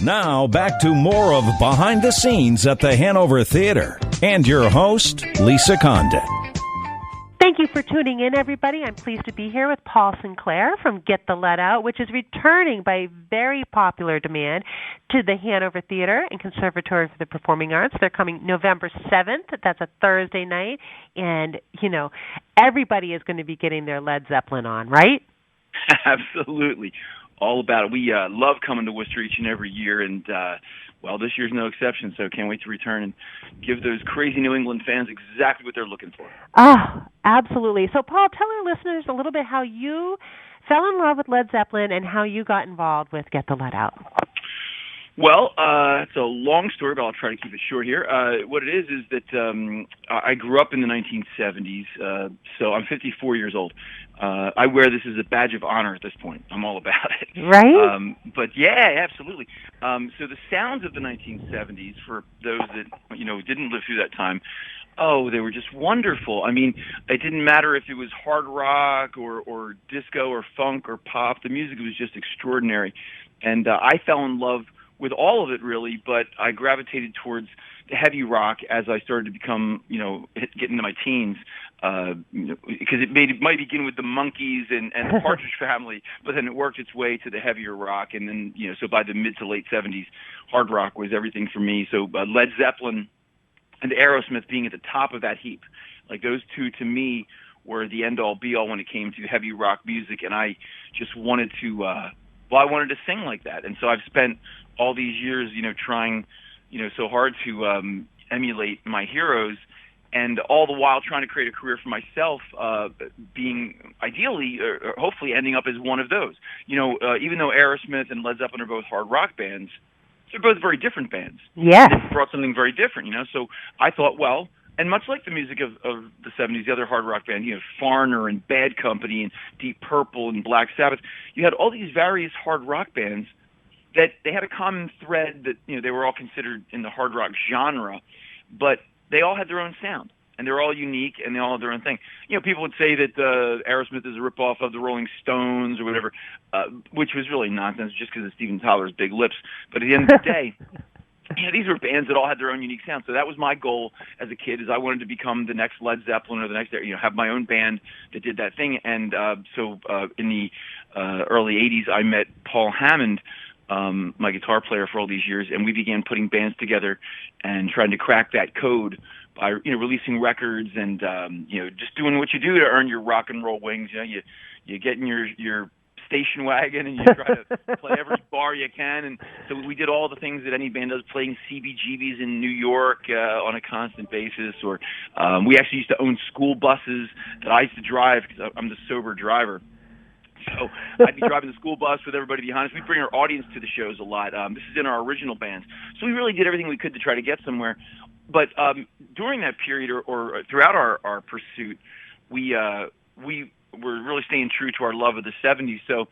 Now, back to more of Behind the Scenes at the Hanover Theater. And your host, Lisa Condit. Thank you for tuning in, everybody. I'm pleased to be here with Paul Sinclair from Get the Let Out, which is returning by very popular demand to the Hanover Theater and Conservatory for the Performing Arts. They're coming November 7th. That's a Thursday night. And, you know, everybody is going to be getting their Led Zeppelin on, right? Absolutely. All about it. We love coming to Worcester each and every year, and well, this year's no exception, so can't wait to return and give those crazy New England fans exactly what they're looking for. Oh, absolutely. So, Paul, tell our listeners a little bit how you fell in love with Led Zeppelin and how you got involved with Get the Let Out. Well, it's a long story, but I'll try to keep it short here. What it is that I grew up in the 1970s, so I'm 54 years old. I wear this as a badge of honor at this point. I'm all about it. Right? But yeah, absolutely. So the sounds of the 1970s, for those that didn't live through that time, they were just wonderful. I mean, it didn't matter if it was hard rock or disco or funk or pop. The music was just extraordinary, and I fell in love with all of it, really, but I gravitated towards the heavy rock as I started to become, get into my teens, because it might begin with the Monkees and the Partridge Family, but then it worked its way to the heavier rock, and then, so by the mid to late 70s, hard rock was everything for me. So Led Zeppelin and Aerosmith being at the top of that heap, like those two to me were the end-all, be-all when it came to heavy rock music, and I just wanted to, I wanted to sing like that, and so I've spent all these years, trying, so hard to emulate my heroes, and all the while trying to create a career for myself, being ideally or hopefully ending up as one of those. Even though Aerosmith and Led Zeppelin are both hard rock bands, they're both very different bands. Yeah. They brought something very different, So I thought, well, and much like the music of the 70s, the other hard rock bands, Foreigner and Bad Company and Deep Purple and Black Sabbath, you had all these various hard rock bands that they had a common thread that, they were all considered in the hard rock genre, but they all had their own sound, and they're all unique, and they all have their own thing. People would say that Aerosmith is a ripoff of the Rolling Stones or whatever, which was really nonsense just because of Steven Tyler's big lips. But at the end of the day, these were bands that all had their own unique sound. So that was my goal as a kid, is I wanted to become the next Led Zeppelin or the next, have my own band that did that thing. And so in the early 80s, I met Paul Hammond, my guitar player for all these years, and we began putting bands together and trying to crack that code by releasing records and just doing what you do to earn your rock and roll wings. You get in your station wagon and you try to play every bar you can, and so we did all the things that any band does, playing CBGBs in New York on a constant basis, or we actually used to own school buses that I used to drive because I'm the sober driver. So I'd be driving the school bus with everybody behind us. We'd bring our audience to the shows a lot. This is in our original bands. So we really did everything we could to try to get somewhere. But during that period or throughout our pursuit, we were really staying true to our love of the 70s. So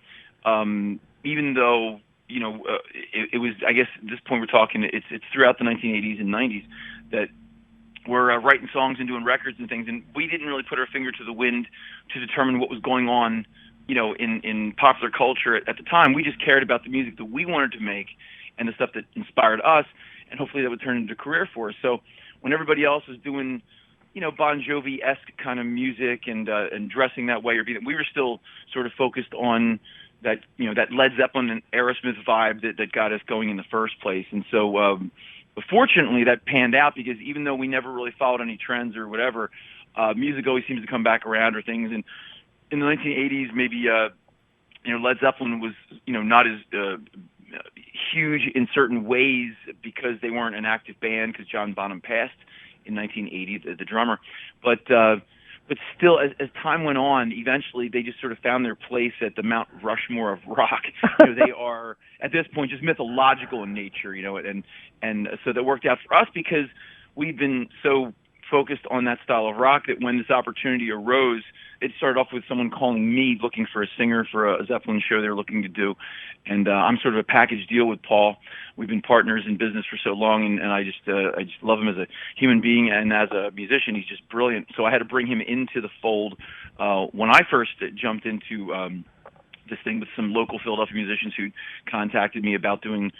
even though, it was, I guess at this point we're talking, it's throughout the 1980s and 90s that we're writing songs and doing records and things, and we didn't really put our finger to the wind to determine what was going on in popular culture at the time. We just cared about the music that we wanted to make and the stuff that inspired us, and hopefully that would turn into a career for us. So when everybody else was doing, Bon Jovi-esque kind of music and dressing that way, we were still sort of focused on that, that Led Zeppelin and Aerosmith vibe that got us going in the first place. And so fortunately that panned out, because even though we never really followed any trends or whatever, music always seems to come back around or things. And in the 1980s, maybe Led Zeppelin was not as huge in certain ways because they weren't an active band, because John Bonham passed in 1980, the drummer. But still, as time went on, eventually they just sort of found their place at the Mount Rushmore of rock. They are at this point just mythological in nature, and so that worked out for us because we've been so focused on that style of rock that when this opportunity arose, it started off with someone calling me looking for a singer for a Zeppelin show they were looking to do. And I'm sort of a package deal with Paul. We've been partners in business for so long, and I just love him as a human being, and as a musician, he's just brilliant. So I had to bring him into the fold when I first jumped into this thing with some local Philadelphia musicians who contacted me about doing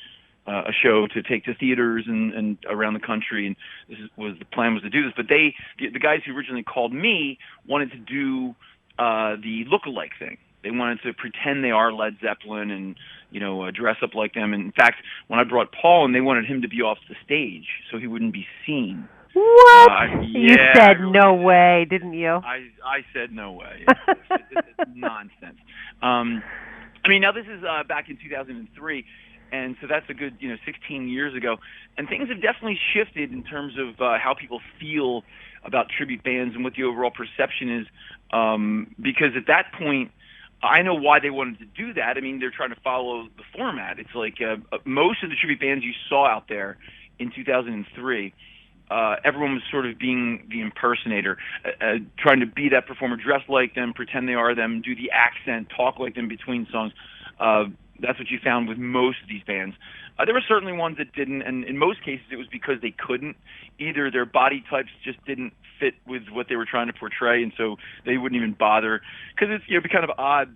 a show to take to theaters and around the country, and the plan was to do this. But the guys who originally called me wanted to do the look-alike thing. They wanted to pretend they are Led Zeppelin and dress up like them. And in fact, when I brought Paul in, they wanted him to be off the stage so he wouldn't be seen. What? You said no way, didn't you? I said no way. It's nonsense. Now this is back in 2003, and so that's a good 16 years ago. And things have definitely shifted in terms of how people feel about tribute bands and what the overall perception is. Because at that point, I know why they wanted to do that. I mean, they're trying to follow the format. It's like most of the tribute bands you saw out there in 2003, everyone was sort of being the impersonator, trying to be that performer, dress like them, pretend they are them, do the accent, talk like them between songs. That's what you found with most of these bands. There were certainly ones that didn't, and in most cases it was because they couldn't. Either their body types just didn't fit with what they were trying to portray, and so they wouldn't even bother. Because it's it'd be kind of odd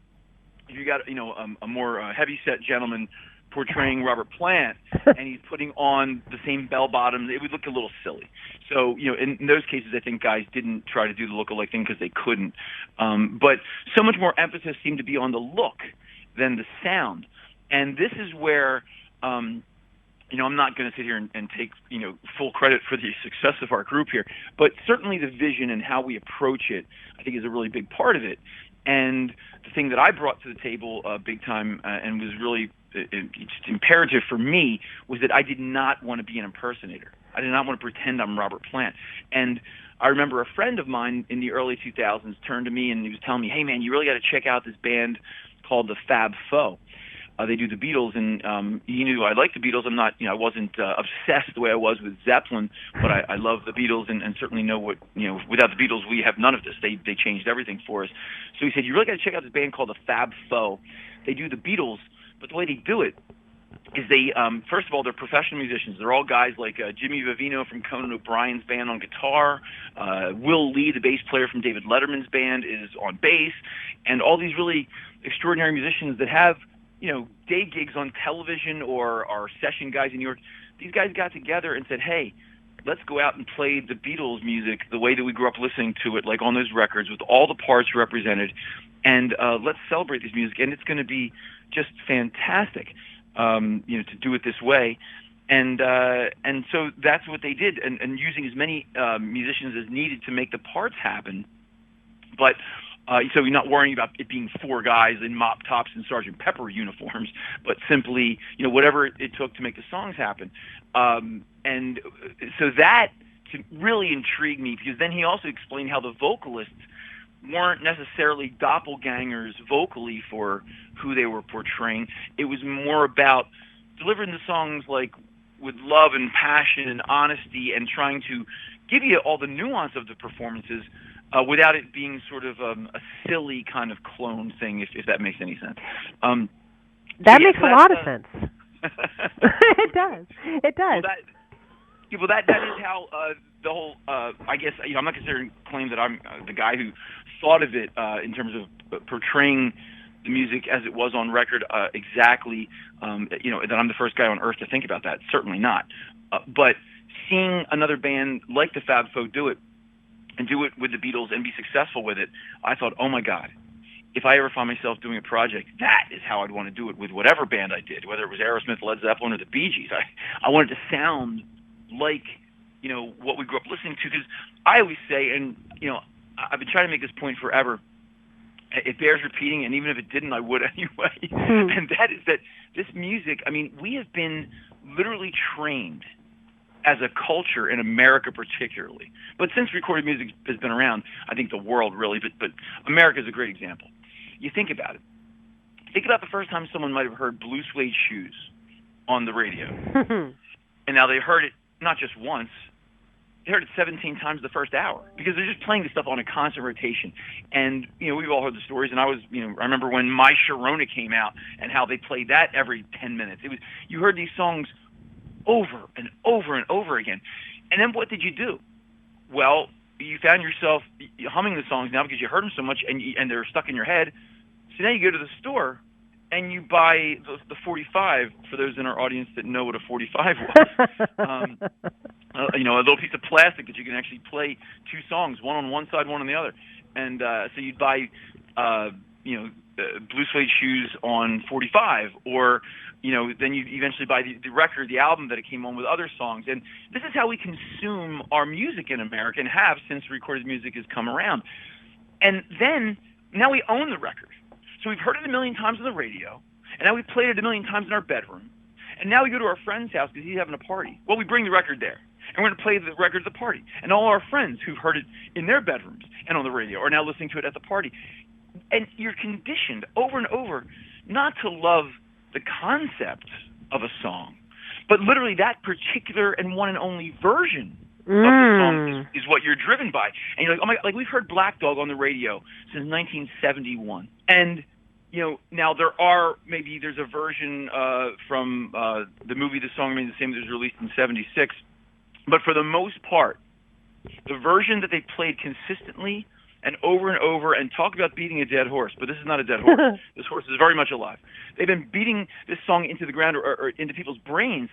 if you got a more heavy-set gentleman portraying Robert Plant, and he's putting on the same bell bottoms. It would look a little silly. So in those cases, I think guys didn't try to do the look-alike thing because they couldn't. But so much more emphasis seemed to be on the look than the sound. And this is where, I'm not going to sit here and take, full credit for the success of our group here, but certainly the vision and how we approach it, I think, is a really big part of it. And the thing that I brought to the table big time and was really just imperative for me was that I did not want to be an impersonator. I did not want to pretend I'm Robert Plant. And I remember a friend of mine in the early 2000s turned to me and he was telling me, hey, man, you really got to check out this band called the Fab Faux. They do the Beatles, and he knew I liked the Beatles. I'm not, I wasn't obsessed the way I was with Zeppelin, but I love the Beatles, and certainly know what, without the Beatles, we have none of this. They changed everything for us. So he said, you really got to check out this band called the Fab Faux. They do the Beatles, but the way they do it is they, first of all, they're professional musicians. They're all guys like Jimmy Vivino from Conan O'Brien's band on guitar. Will Lee, the bass player from David Letterman's band, is on bass, and all these really extraordinary musicians that have day gigs on television or are session guys in New York. These guys got together and said, hey, let's go out and play the Beatles music the way that we grew up listening to it, like on those records with all the parts represented, and let's celebrate this music. And it's going to be just fantastic, to do it this way. And so that's what they did, and using as many musicians as needed to make the parts happen. But so you're not worrying about it being four guys in mop tops and Sgt. Pepper uniforms, but simply, whatever it took to make the songs happen. And so that really intrigued me, because then he also explained how the vocalists weren't necessarily doppelgangers vocally for who they were portraying. It was more about delivering the songs like with love and passion and honesty, and trying to give you all the nuance of the performances, without it being sort of a silly kind of clone thing, if that makes any sense. That makes a lot of sense. It does. It does. Well, that is how the whole. I guess I'm not considering claim that I'm the guy who thought of it in terms of portraying the music as it was on record exactly. That I'm the first guy on earth to think about that. Certainly not. But seeing another band like the Fab Faux do it, and do it with the Beatles and be successful with it, I thought, oh my God, if I ever find myself doing a project, that is how I'd want to do it with whatever band I did, whether it was Aerosmith, Led Zeppelin, or the Bee Gees. I wanted to sound like, what we grew up listening to, because I always say, and, I've been trying to make this point forever, it bears repeating, and even if it didn't, I would anyway, and that is that this music, we have been literally trained as a culture in America particularly. But since recorded music has been around, I think the world really, but America is a great example. You think about it. Think about the first time someone might have heard Blue Suede Shoes on the radio. And now they heard it not just once, they heard it 17 times the first hour, because they're just playing this stuff on a constant rotation. And, we've all heard the stories, and I remember when My Sharona came out and how they played that every 10 minutes. You heard these songs over and over and over again. And then what did you do? Well, you found yourself humming the songs now because you heard them so much and they're stuck in your head. So now you go to the store and you buy the 45, for those in our audience that know what a 45 was, a little piece of plastic that you can actually play two songs, one on one side, one on the other. And so you'd buy, Blue Suede Shoes on 45, or, then you eventually buy the record, the album that it came on with other songs. And this is how we consume our music in America, and have since recorded music has come around. And then, now we own the record. So we've heard it a million times on the radio, and now we've played it a million times in our bedroom. And now we go to our friend's house because he's having a party. Well, we bring the record there, and we're going to play the record at the party. And all our friends who've heard it in their bedrooms and on the radio are now listening to it at the party. And you're conditioned over and over not to love the concept of a song, but literally that particular and one and only version of the song is what you're driven by. And you're like, oh my God, like we've heard Black Dog on the radio since 1971. And now there's a version from the movie The Song Remains the Same that was released in 76. But for the most part, the version that they played consistently and over and talk about beating a dead horse, but this is not a dead horse. This horse is very much alive. They've been beating this song into the ground or into people's brains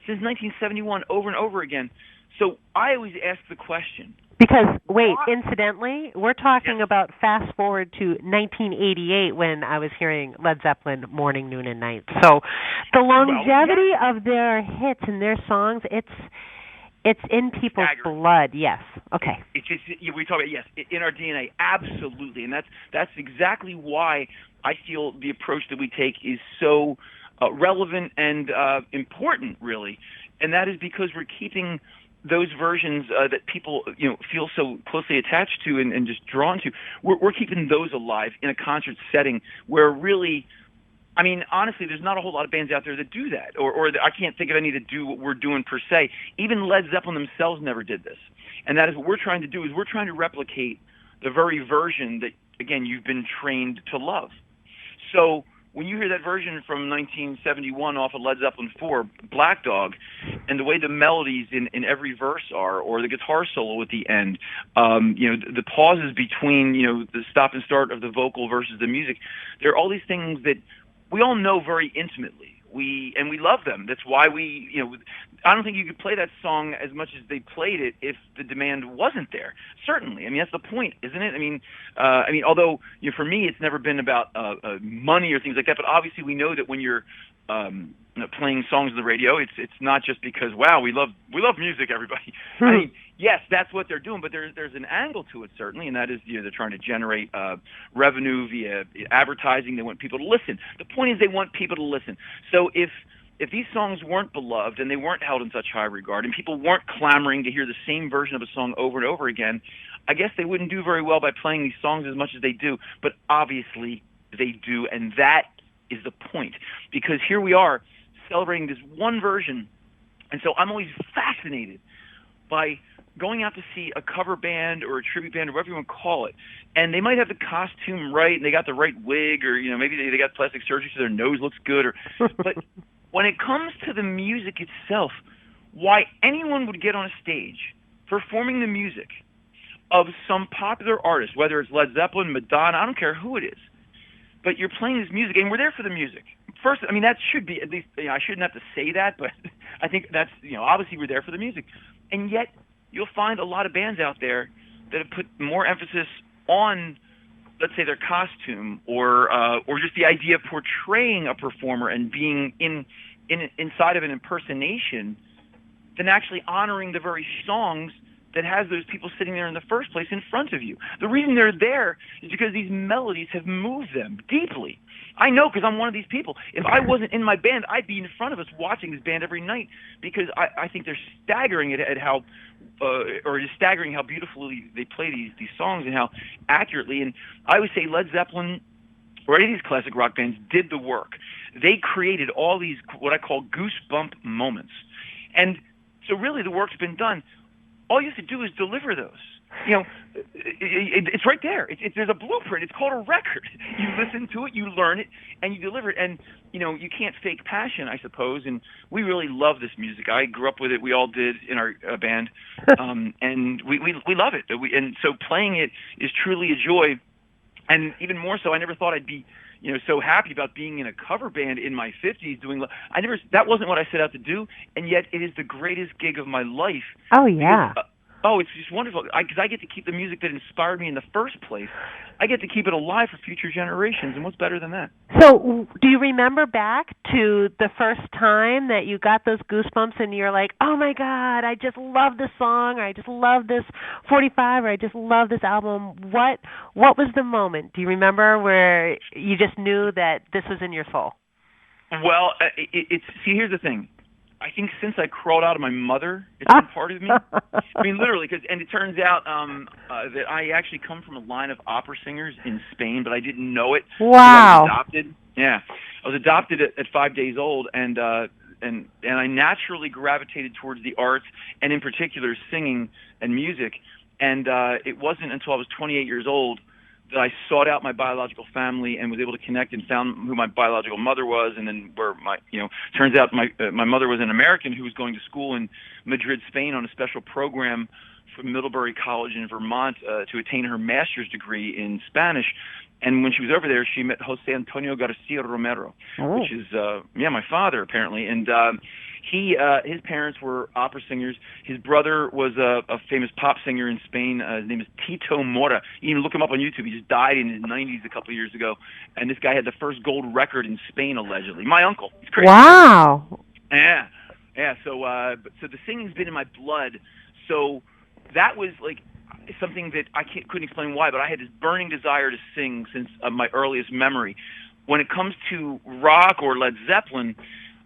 since 1971 over and over again. So I always ask the question. Because, incidentally, we're talking about fast forward to 1988 when I was hearing Led Zeppelin morning, noon, and night. So the longevity of their hits and their songs, it's in people's blood. Yes. Okay. It's just, we talk about, in our DNA, absolutely. And that's exactly why I feel the approach that we take is so relevant and important, really. And that is because we're keeping those versions that people feel so closely attached to and just drawn to, we're keeping those alive in a concert setting where really, I mean, honestly, there's not a whole lot of bands out there that do that, or I can't think of any that do what we're doing per se. Even Led Zeppelin themselves never did this. And that is what we're trying to do, is we're trying to replicate the very version that, again, you've been trained to love. So when you hear that version from 1971 off of Led Zeppelin 4, Black Dog, and the way the melodies in every verse are, or the guitar solo at the end, the pauses between, the stop and start of the vocal versus the music, there are all these things that we all know very intimately. We love them. That's why I don't think you could play that song as much as they played it if the demand wasn't there. Certainly. I mean, that's the point, isn't it? I mean, although for me, it's never been about money or things like that. But obviously, we know that when you're playing songs on the radio, it's not just because we love music, everybody. I mean, yes, that's what they're doing, but there's an angle to it, certainly, and that is they're trying to generate revenue via advertising. They want people to listen. The point is they want people to listen. So if these songs weren't beloved and they weren't held in such high regard and people weren't clamoring to hear the same version of a song over and over again, I guess they wouldn't do very well by playing these songs as much as they do. But obviously they do, and that is the point, because here we are celebrating this one version. And so I'm always fascinated by going out to see a cover band or a tribute band or whatever you want to call it, and they might have the costume right and they got the right wig, or maybe they got plastic surgery so their nose looks good, but when it comes to the music itself, why anyone would get on a stage performing the music of some popular artist, whether it's Led Zeppelin, Madonna, I don't care who it is, but you're playing this music, and we're there for the music. First, I mean, that should be, at least, I shouldn't have to say that, but I think that's, obviously we're there for the music. And yet, you'll find a lot of bands out there that have put more emphasis on, let's say, their costume or just the idea of portraying a performer and being inside of an impersonation than actually honoring the very songs that has those people sitting there in the first place in front of you. The reason they're there is because these melodies have moved them deeply. I know, because I'm one of these people. If I wasn't in my band, I'd be in front of us watching this band every night, because I think they're staggering at how, or just staggering how beautifully they play these songs and how accurately. And I always say Led Zeppelin or any of these classic rock bands did the work. They created all these, what I call goosebump moments. And so really the work's been done. All you have to do is deliver those. It's right there. There's a blueprint. It's called a record. You listen to it, you learn it, and you deliver it. And, you can't fake passion, I suppose. And we really love this music. I grew up with it. We all did in our band. And we love it. And so playing it is truly a joy. And even more so, I never thought I'd be so happy about being in a cover band in my 50s doing. That wasn't what I set out to do, and yet it is the greatest gig of my life. Oh yeah. Because, it's just wonderful because I get to keep the music that inspired me in the first place. I get to keep it alive for future generations, and what's better than that? So, do you remember back to the first time that you got those goosebumps and you're like, "Oh my God, I just love this song, or I just love this 45, or I just love this album"? What was the moment? Do you remember where you just knew that this was in your soul? Well, see, here's the thing. I think since I crawled out of my mother, it's been part of me. I mean, literally, and it turns out that I actually come from a line of opera singers in Spain, but I didn't know it. Wow! I was adopted. Yeah, I was adopted at 5 days old, and I naturally gravitated towards the arts, and in particular, singing and music. And it wasn't until I was 28 years old that I sought out my biological family and was able to connect and found who my biological mother was, and then where turns out my mother was an American who was going to school in Madrid, Spain, on a special program from Middlebury College in Vermont to attain her master's degree in Spanish. And when she was over there, she met Jose Antonio Garcia Romero, which is my father apparently, and his parents were opera singers. His brother was a famous pop singer in Spain. His name is Tito Mora. You can look him up on YouTube. He just died in his 90s a couple of years ago, and this guy had the first gold record in Spain allegedly. My uncle. It's crazy. Wow. Yeah. So the singing's been in my blood. So that was like something that I couldn't explain why, but I had this burning desire to sing since my earliest memory. When it comes to rock or Led Zeppelin,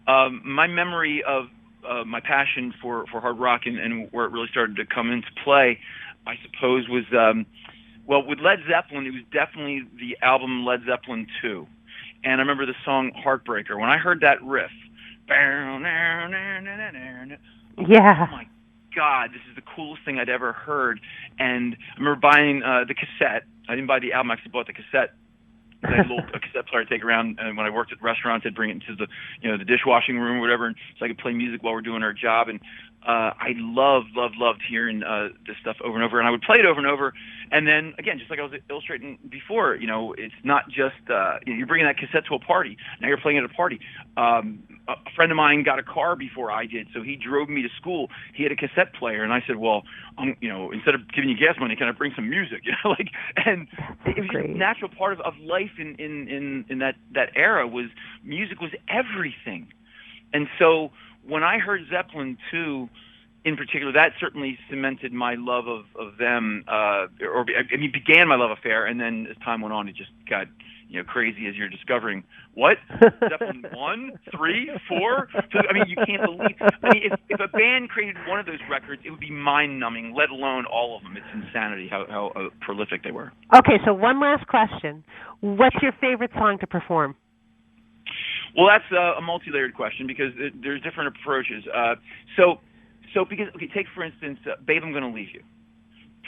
my memory of my passion for hard rock and where it really started to come into play, I suppose, was with Led Zeppelin, it was definitely the album Led Zeppelin 2. And I remember the song Heartbreaker. When I heard that riff, yeah. Oh my God, this is the coolest thing I'd ever heard. And I remember buying the cassette. I didn't buy the album, I actually bought the cassette. I had a cassette player to take around, and when I worked at restaurants, I'd bring it into the dishwashing room or whatever, and so I could play music while we're doing our job. And I loved hearing this stuff over and over, and I would play it over and over. And then again, just like I was illustrating before, it's not just you're bringing that cassette to a party. Now you're playing it at a party. A friend of mine got a car before I did, so he drove me to school. He had a cassette player, and I said, "Well, instead of giving you gas money, can I bring some music?" And it was just a natural part of life in that era. Was music was everything, and so when I heard Zeppelin 2, in particular, that certainly cemented my love of them, began my love affair, and then as time went on, it just got crazy as you're discovering. What? Zeppelin 1, 3, 4? So, you can't believe. If a band created one of those records, it would be mind-numbing, let alone all of them. It's insanity how prolific they were. Okay, so one last question. What's your favorite song to perform? Well, that's a multi-layered question because there's different approaches. Take for instance, Babe, I'm Gonna Leave You.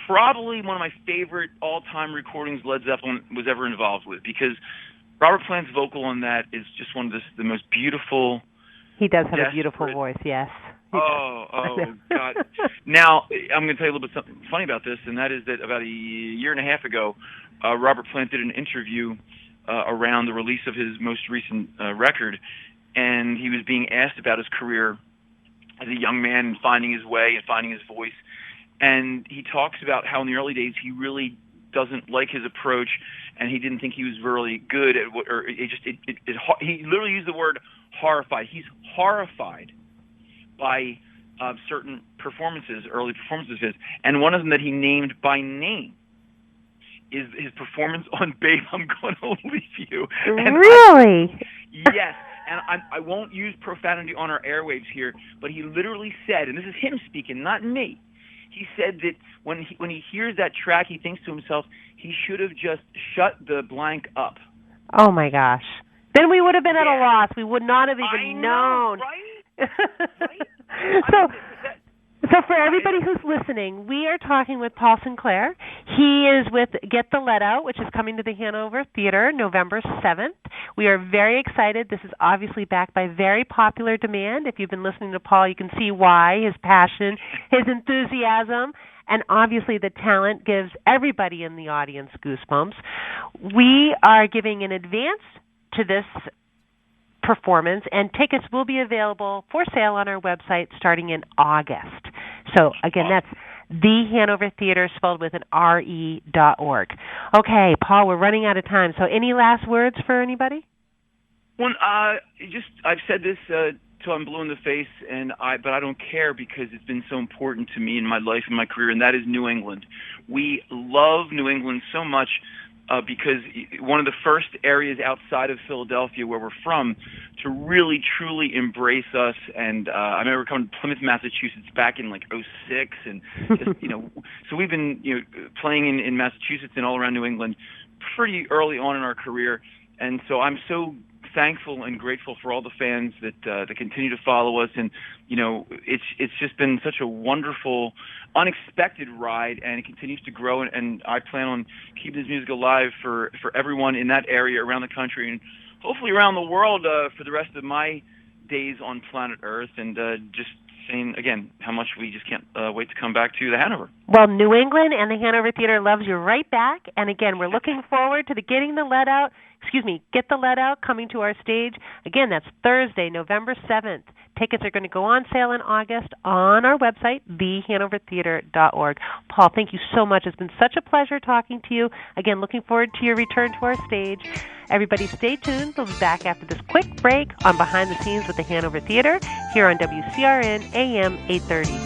Probably one of my favorite all-time recordings Led Zeppelin was ever involved with, because Robert Plant's vocal on that is just one of the most beautiful. He does have a beautiful voice, yes. Oh God! Now I'm going to tell you a little bit something funny about this, and that is that about a year and a half ago, Robert Plant did an interview around the release of his most recent record, and he was being asked about his career as a young man and finding his way and finding his voice. And he talks about how in the early days he really doesn't like his approach, and he didn't think he was really good at what, or he literally used the word horrified. He's horrified by certain performances, early performances of his, and one of them that he named by name is his performance on Babe, I'm Gonna Leave You. And really? Yes. And I won't use profanity on our airwaves here, but he literally said, and this is him speaking, not me, he said that when he hears that track, he thinks to himself, he should have just shut the blank up. Oh, my gosh. Then we would have been at a loss. We would not have even known. Right? So for everybody who's listening, we are talking with Paul Sinclair. He is with Get the Let Out, which is coming to the Hanover Theater November 7th. We are very excited. This is obviously backed by very popular demand. If you've been listening to Paul, you can see why, his passion, his enthusiasm, and obviously the talent gives everybody in the audience goosebumps. We are giving an advance to this performance, and tickets will be available for sale on our website starting in August. So, again, that's the Hanover Theater, spelled with an RE.org. Okay, Paul, we're running out of time. So any last words for anybody? Well, I've said this till I'm blue in the face, but I don't care because it's been so important to me in my life and my career, and that is New England. We love New England so much because one of the first areas outside of Philadelphia where we're from to really, truly embrace us. And I remember coming to Plymouth, Massachusetts back in like '06, and just, so we've been playing in Massachusetts and all around New England pretty early on in our career. And so I'm so thankful and grateful for all the fans that continue to follow us, and it's just been such a wonderful, unexpected ride, and it continues to grow. And I plan on keeping this music alive for everyone in that area around the country, and hopefully around the world for the rest of my days on planet Earth. And just saying again how much we just can't wait to come back to the Hanover. Well, New England and the Hanover Theater loves you right back. And again, we're looking forward to the Get the Let Out coming to our stage. Again, that's Thursday, November 7th. Tickets are going to go on sale in August on our website, thehanovertheater.org. Paul, thank you so much. It's been such a pleasure talking to you. Again, looking forward to your return to our stage. Everybody stay tuned. We'll be back after this quick break on Behind the Scenes with the Hanover Theater here on WCRN AM 830.